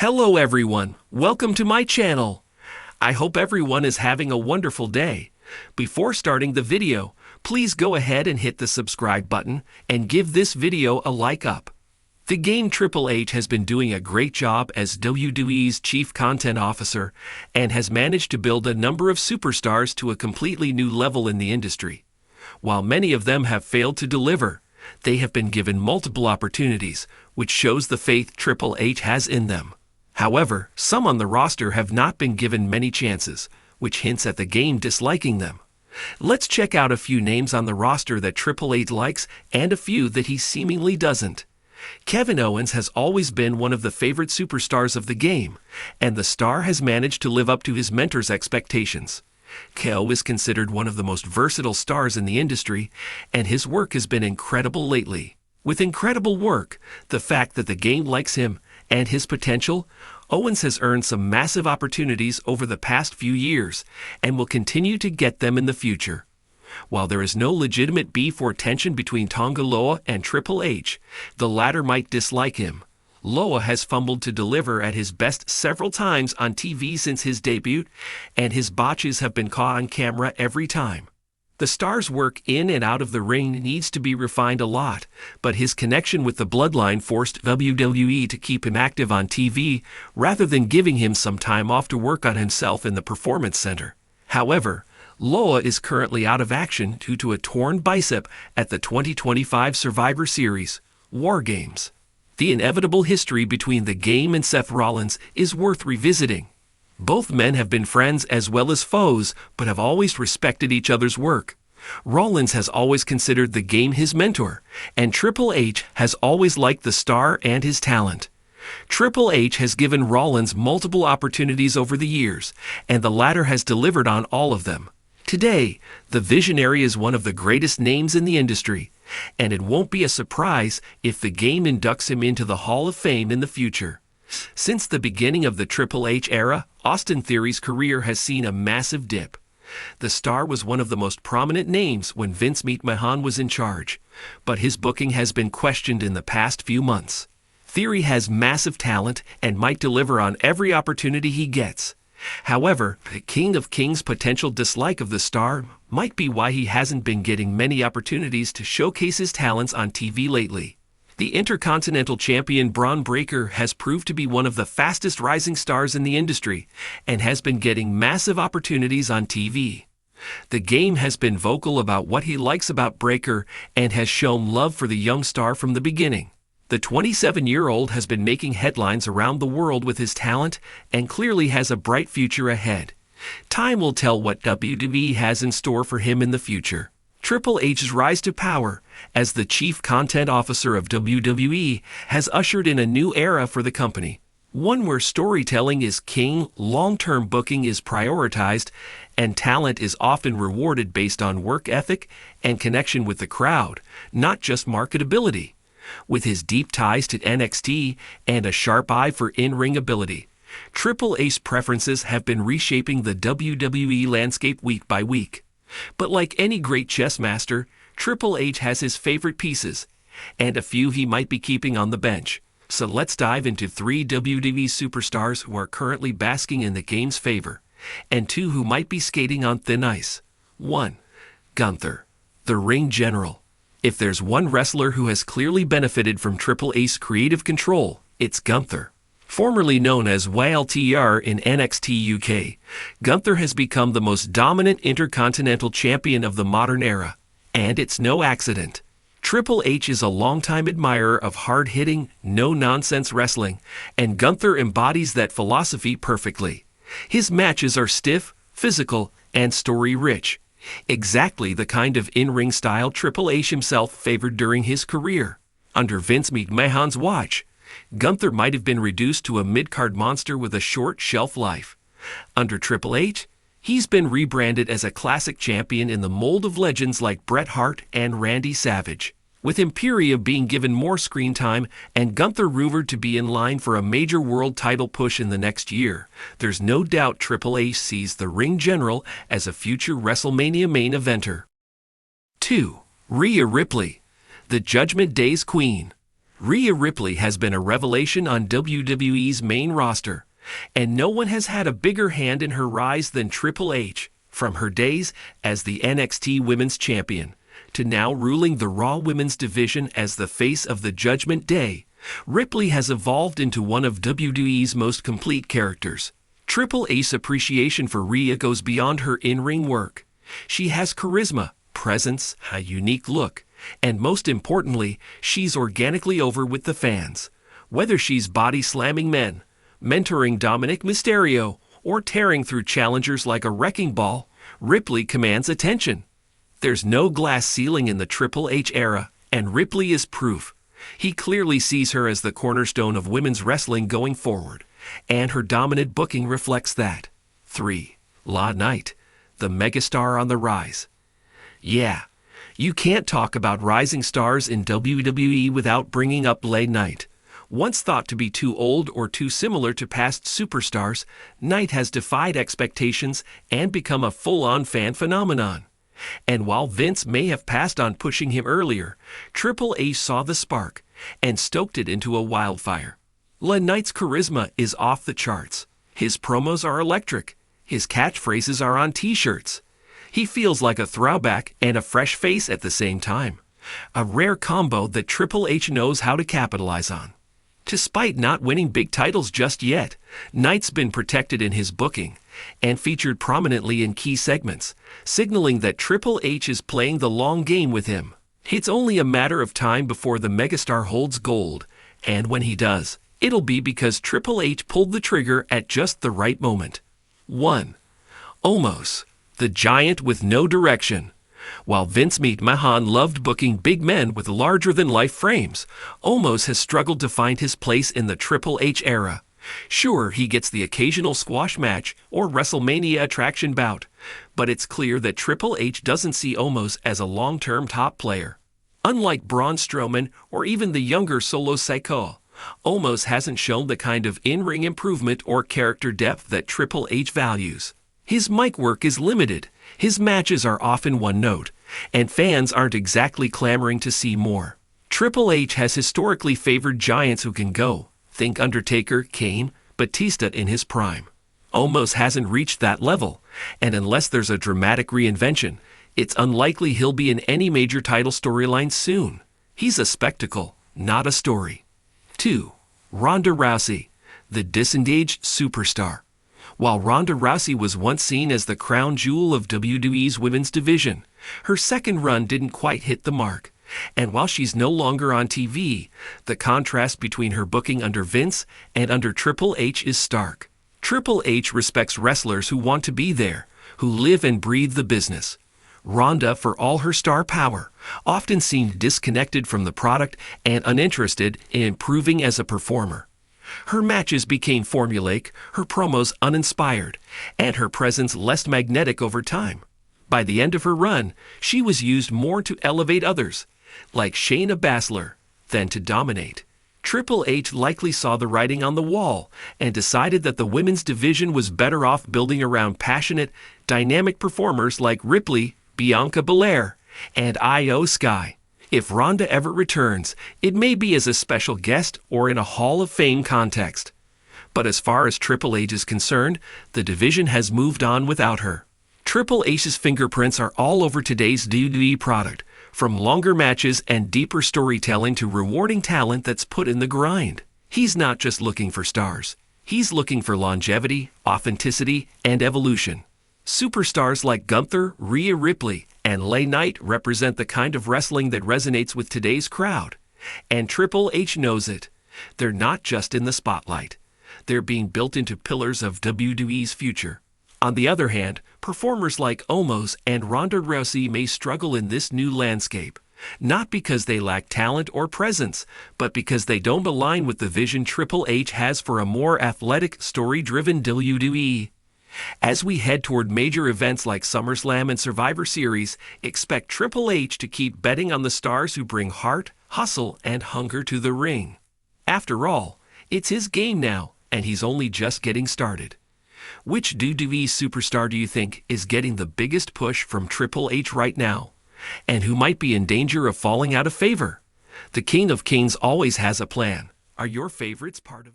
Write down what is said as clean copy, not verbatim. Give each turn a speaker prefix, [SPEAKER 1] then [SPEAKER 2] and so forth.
[SPEAKER 1] Hello everyone, welcome to my channel. I hope everyone is having a wonderful day. Before starting the video, please go ahead and hit the subscribe button and give this video a like up. The game Triple H has been doing a great job as WWE's Chief Content Officer and has managed to build a number of superstars to a completely new level in the industry. While many of them have failed to deliver, they have been given multiple opportunities, which shows the faith Triple H has in them. However, some on the roster have not been given many chances, which hints at the game disliking them. Let's check out a few names on the roster that Triple H likes and a few that he seemingly doesn't. Kevin Owens has always been one of the favorite superstars of the game, and the star has managed to live up to his mentor's expectations. KO is considered one of the most versatile stars in the industry, and his work has been incredible lately. With incredible work, the fact that the game likes him, and his potential, Owens has earned some massive opportunities over the past few years and will continue to get them in the future. While there is no legitimate beef or tension between Tonga Loa and Triple H, the latter might dislike him. Loa has fumbled to deliver at his best several times on TV since his debut, and his botches have been caught on camera every time. The star's work in and out of the ring needs to be refined a lot, but his connection with the bloodline forced WWE to keep him active on TV rather than giving him some time off to work on himself in the Performance Center. However, Loa is currently out of action due to a torn bicep at the 2025 Survivor Series, War Games. The inevitable history between the game and Seth Rollins is worth revisiting. Both men have been friends as well as foes, but have always respected each other's work. Rollins has always considered the game his mentor, and Triple H has always liked the star and his talent. Triple H has given Rollins multiple opportunities over the years, and the latter has delivered on all of them. Today, the Visionary is one of the greatest names in the industry, and it won't be a surprise if the game inducts him into the Hall of Fame in the future. Since the beginning of the Triple H era, Austin Theory's career has seen a massive dip. The star was one of the most prominent names when Vince McMahon was in charge, but his booking has been questioned in the past few months. Theory has massive talent and might deliver on every opportunity he gets. However, the King of Kings' potential dislike of the star might be why he hasn't been getting many opportunities to showcase his talents on TV lately. The Intercontinental Champion Braun Breaker has proved to be one of the fastest rising stars in the industry and has been getting massive opportunities on TV. The game has been vocal about what he likes about Breaker and has shown love for the young star from the beginning. The 27-year-old has been making headlines around the world with his talent and clearly has a bright future ahead. Time will tell what WWE has in store for him in the future. Triple H's rise to power as the Chief Content Officer of WWE has ushered in a new era for the company, one where storytelling is king, long-term booking is prioritized, and talent is often rewarded based on work ethic and connection with the crowd, not just marketability. With his deep ties to NXT and a sharp eye for in-ring ability, Triple H's preferences have been reshaping the WWE landscape week by week. But like any great chess master, Triple H has his favorite pieces, and a few he might be keeping on the bench. So let's dive into 3 WWE superstars who are currently basking in the game's favor, and 2 who might be skating on thin ice. 1. Gunther, the Ring General. If there's one wrestler who has clearly benefited from Triple H's creative control, it's Gunther. Formerly known as YLTR in NXT UK, Gunther has become the most dominant Intercontinental Champion of the modern era, and it's no accident. Triple H is a longtime admirer of hard-hitting, no-nonsense wrestling, and Gunther embodies that philosophy perfectly. His matches are stiff, physical, and story-rich, exactly the kind of in-ring style Triple H himself favored during his career. Under Vince McMahon's watch, Gunther might have been reduced to a mid-card monster with a short shelf life. Under Triple H, he's been rebranded as a classic champion in the mold of legends like Bret Hart and Randy Savage. With Imperia being given more screen time and Gunther rumored to be in line for a major world title push in the next year, there's no doubt Triple H sees the Ring General as a future WrestleMania main eventer. 2. Rhea Ripley, the Judgment Day's Queen. Rhea Ripley has been a revelation on WWE's main roster, and no one has had a bigger hand in her rise than Triple H. From her days as the NXT Women's Champion to now ruling the Raw Women's division as the face of the Judgment Day, Ripley has evolved into one of WWE's most complete characters. Triple H's appreciation for Rhea goes beyond her in-ring work. She has charisma, presence, a unique look, and most importantly, she's organically over with the fans. Whether she's body-slamming men, mentoring Dominic Mysterio, or tearing through challengers like a wrecking ball, Ripley commands attention. There's no glass ceiling in the Triple H era, and Ripley is proof. He clearly sees her as the cornerstone of women's wrestling going forward, and her dominant booking reflects that. 3. LA Knight, the megastar on the rise. Yeah, you can't talk about rising stars in WWE without bringing up LA Knight. Once thought to be too old or too similar to past superstars, Knight has defied expectations and become a full-on fan phenomenon. And while Vince may have passed on pushing him earlier, Triple H saw the spark and stoked it into a wildfire. LA Knight's charisma is off the charts. His promos are electric. His catchphrases are on t-shirts. He feels like a throwback and a fresh face at the same time. A rare combo that Triple H knows how to capitalize on. Despite not winning big titles just yet, Knight's been protected in his booking and featured prominently in key segments, signaling that Triple H is playing the long game with him. It's only a matter of time before the megastar holds gold, and when he does, it'll be because Triple H pulled the trigger at just the right moment. 1. Omos, the giant with no direction. While Vince McMahon loved booking big men with larger-than-life frames, Omos has struggled to find his place in the Triple H era. Sure, he gets the occasional squash match or WrestleMania attraction bout, but it's clear that Triple H doesn't see Omos as a long-term top player. Unlike Braun Strowman or even the younger Solo Sikoa, Omos hasn't shown the kind of in-ring improvement or character depth that Triple H values. His mic work is limited, his matches are often one note, and fans aren't exactly clamoring to see more. Triple H has historically favored giants who can go. Think Undertaker, Kane, Batista in his prime. Omos hasn't reached that level, and unless there's a dramatic reinvention, it's unlikely he'll be in any major title storyline soon. He's a spectacle, not a story. 2. Ronda Rousey, the disengaged superstar. While Ronda Rousey was once seen as the crown jewel of WWE's women's division, her second run didn't quite hit the mark. And while she's no longer on TV, the contrast between her booking under Vince and under Triple H is stark. Triple H respects wrestlers who want to be there, who live and breathe the business. Ronda, for all her star power, often seemed disconnected from the product and uninterested in improving as a performer. Her matches became formulaic, her promos uninspired, and her presence less magnetic over time. By the end of her run, she was used more to elevate others, like Shayna Baszler, than to dominate. Triple H likely saw the writing on the wall and decided that the women's division was better off building around passionate, dynamic performers like Ripley, Bianca Belair, and Io Sky. If Ronda ever returns, it may be as a special guest or in a Hall of Fame context. But as far as Triple H is concerned, the division has moved on without her. Triple H's fingerprints are all over today's WWE product, from longer matches and deeper storytelling to rewarding talent that's put in the grind. He's not just looking for stars. He's looking for longevity, authenticity, and evolution. Superstars like Gunther, Rhea Ripley, and LA Knight represent the kind of wrestling that resonates with today's crowd. And Triple H knows it. They're not just in the spotlight. They're being built into pillars of WWE's future. On the other hand, performers like Omos and Ronda Rousey may struggle in this new landscape, not because they lack talent or presence, but because they don't align with the vision Triple H has for a more athletic, story-driven WWE. As we head toward major events like SummerSlam and Survivor Series, expect Triple H to keep betting on the stars who bring heart, hustle, and hunger to the ring. After all, it's his game now, and he's only just getting started. Which WWE superstar do you think is getting the biggest push from Triple H right now? And who might be in danger of falling out of favor? The King of Kings always has a plan. Are your favorites part of it?